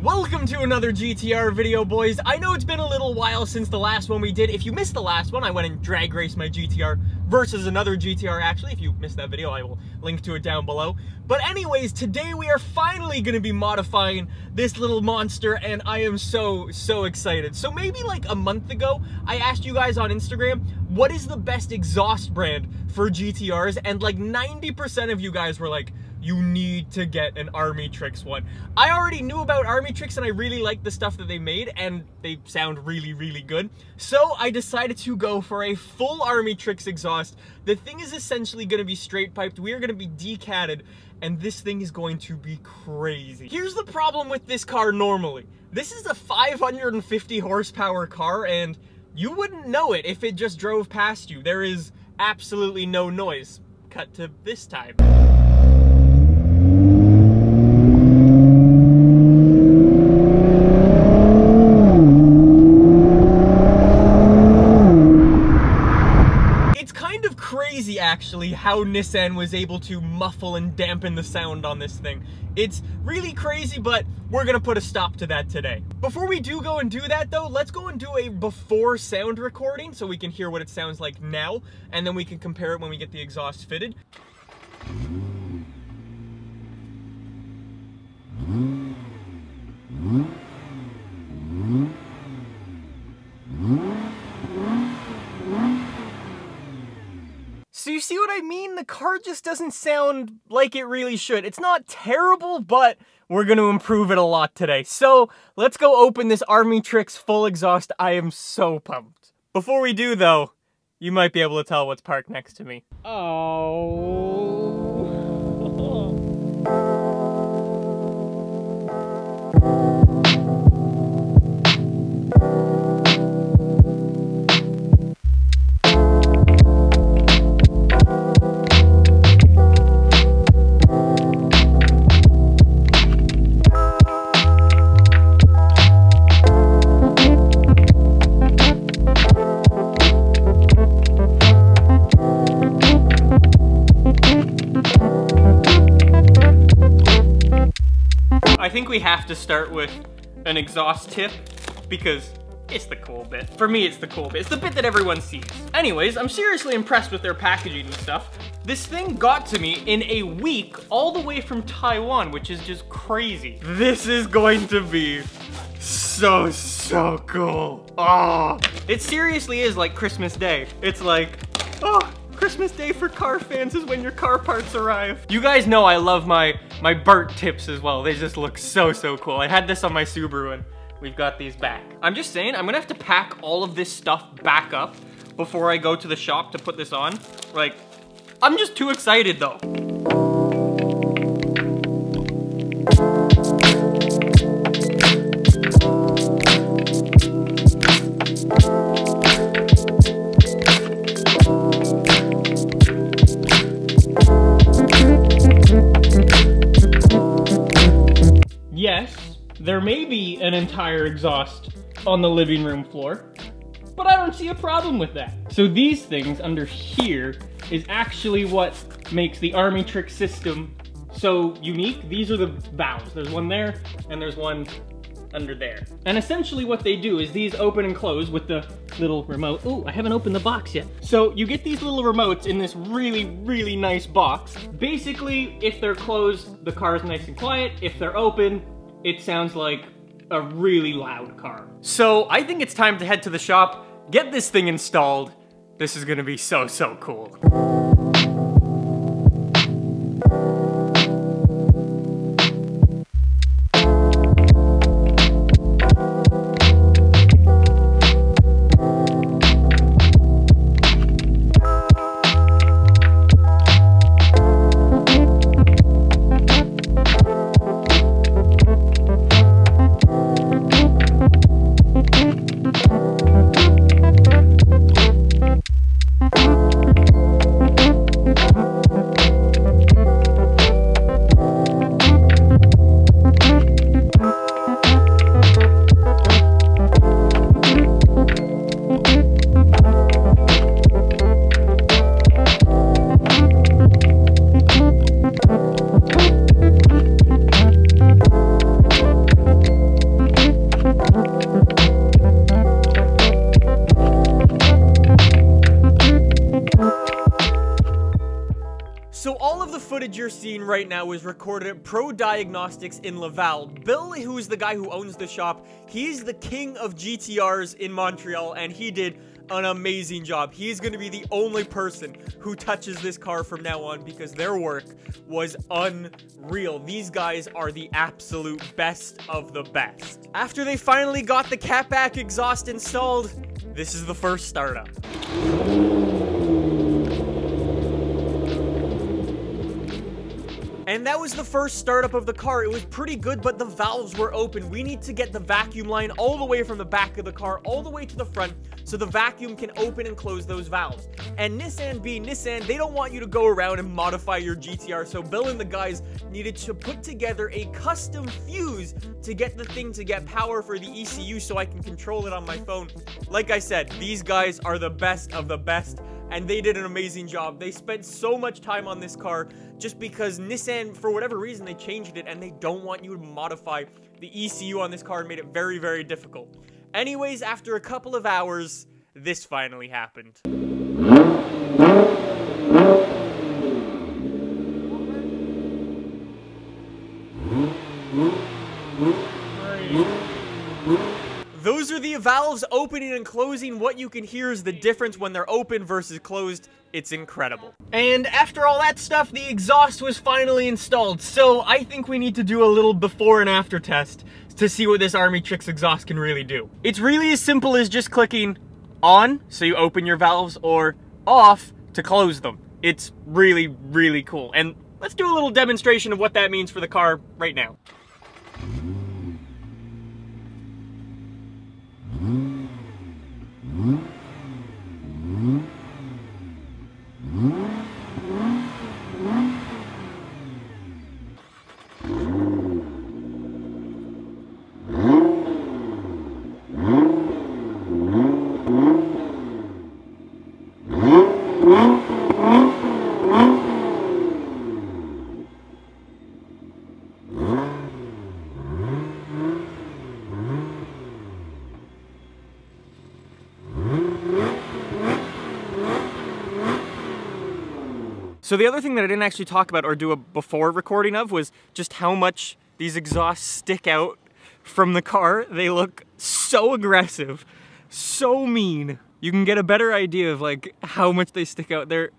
Welcome to another GTR video, boys. I know it's been a little while since the last one we did. If you missed the last one, I went and drag raced my GTR versus another GTR, actually. If you missed that video, I will link to it down below. But anyways, today we are finally going to be modifying this little monster, and I am so excited. So maybe like a month ago, I asked you guys on Instagram, what is the best exhaust brand for GTRs? And like 90% of you guys were like, you need to get an ARMYTRIX one. I already knew about ARMYTRIX and I really liked the stuff that they made and they sound really good. So I decided to go for a full ARMYTRIX exhaust. The thing is essentially going to be straight piped. We are going to be decatted and this thing is going to be crazy. Here's the problem with this car normally. This is a 550 horsepower car and you wouldn't know it if it just drove past you. There is absolutely no noise. Cut to this time. Actually, how Nissan was able to muffle and dampen the sound on this thing. It's really crazy, but we're gonna put a stop to that today. Before we do go and do that though, let's go and do a before sound recording so we can hear what it sounds like now, and then we can compare it when we get the exhaust fitted. So you see what I mean? The car just doesn't sound like it really should. It's not terrible, but we're going to improve it a lot today. So let's go open this ARMYTRIX full exhaust. I am so pumped. Before we do though, you might be able to tell what's parked next to me. Oh. I think we have to start with an exhaust tip because it's the cool bit. For me, it's the cool bit. It's the bit that everyone sees. Anyways, I'm seriously impressed with their packaging and stuff. This thing got to me in a week all the way from Taiwan, which is just crazy. This is going to be so cool. Oh, it seriously is like Christmas Day. It's like, oh, Christmas Day for car fans is when your car parts arrive. You guys know I love my Burt tips as well. They just look so cool. I had this on my Subaru and we've got these back. I'm just saying, I'm gonna have to pack all of this stuff back up before I go to the shop to put this on. Like, I'm just too excited though. Yes, there may be an entire exhaust on the living room floor, but I don't see a problem with that. So these things under here is actually what makes the ARMYTRIX system so unique. These are the valves. There's one there and there's one under there. And essentially what they do is these open and close with the little remote. Oh, I haven't opened the box yet. So you get these little remotes in this really nice box. Basically, if they're closed, the car is nice and quiet. If they're open, it sounds like a really loud car. So I think it's time to head to the shop, get this thing installed. This is gonna be so cool. footage you're seeing right now was recorded at Pro Diagnostics in Laval. Bill, who is the guy who owns the shop, he's the king of GTRs in Montreal, and he did an amazing job. He's going to be the only person who touches this car from now on because their work was unreal. These guys are the absolute best of the best. After they finally got the catback exhaust installed, this is the first startup. And that was the first startup of the car. It was pretty good, but the valves were open. We need to get the vacuum line all the way from the back of the car all the way to the front so the vacuum can open and close those valves. And Nissan being Nissan, they don't want you to go around and modify your GTR, so Bill and the guys needed to put together a custom fuse to get the thing to get power for the ECU so I can control it on my phone. Like I said, these guys are the best of the best, and they did an amazing job. They spent so much time on this car just because Nissan, for whatever reason, they changed it and they don't want you to modify the ECU on this car and made it very, very difficult. Anyways, after a couple of hours, this finally happened. Those are the valves opening and closing. What you can hear is the difference when they're open versus closed. It's incredible. And after all that stuff, the exhaust was finally installed. So I think we need to do a little before and after test to see what this ARMYTRIX exhaust can really do. It's really as simple as just clicking on, so you open your valves, or off to close them. It's really, really cool. And let's do a little demonstration of what that means for the car right now. So the other thing that I didn't actually talk about or do a before recording of was just how much these exhausts stick out from the car. They look so aggressive, so mean. You can get a better idea of like how much they stick out. They're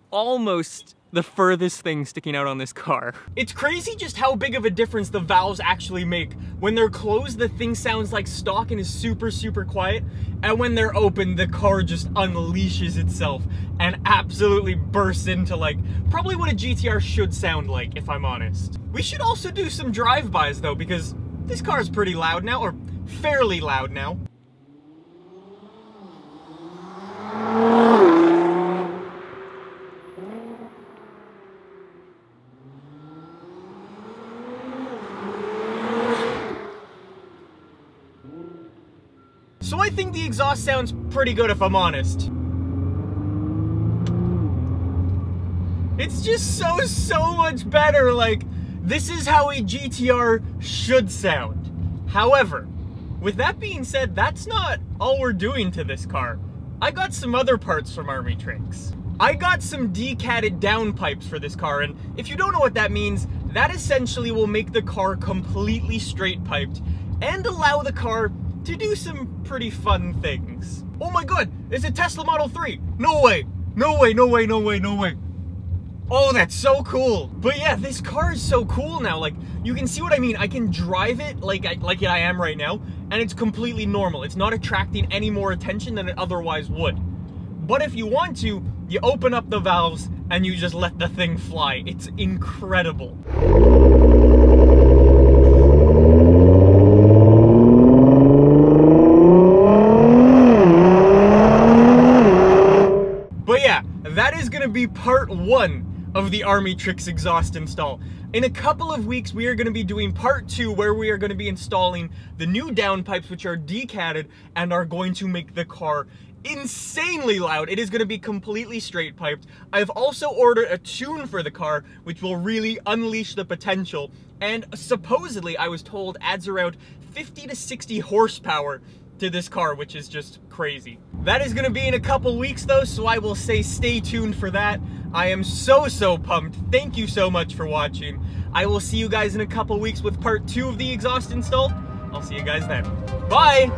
almost the furthest thing sticking out on this car. It's crazy just how big of a difference the valves actually make. When they're closed, the thing sounds like stock and is super, super quiet. And when they're open, the car just unleashes itself and absolutely bursts into like, probably what a GTR should sound like, if I'm honest. We should also do some drive-bys though, because this car is pretty loud now, or fairly loud now. So I think the exhaust sounds pretty good if I'm honest. It's just so much better. Like, this is how a GTR should sound. However, with that being said, that's not all we're doing to this car. I got some other parts from ARMYTRIX. I got some decatted downpipes for this car, and if you don't know what that means, that essentially will make the car completely straight piped and allow the car to do some pretty fun things. Oh my god, it's a Tesla Model 3. No way, no way, no way, no way, no way. Oh, that's so cool. But yeah, this car is so cool now. Like, you can see what I mean. I can drive it like I am right now, and it's completely normal. It's not attracting any more attention than it otherwise would. But if you want to, you open up the valves and you just let the thing fly. It's incredible. But yeah, that is gonna be part 1 of the ARMYTRIX exhaust install. In a couple of weeks, we are going to be doing part 2, where we are going to be installing the new downpipes, which are decatted and are going to make the car insanely loud. It is going to be completely straight piped. I've also ordered a tune for the car, which will really unleash the potential, and supposedly, I was told, adds around 50 to 60 horsepower to this car, which is just crazy. That is going to be in a couple weeks though, so I will say stay tuned for that. I am so pumped. Thank you so much for watching. I will see you guys in a couple weeks with part 2 of the exhaust install. I'll see you guys then. Bye!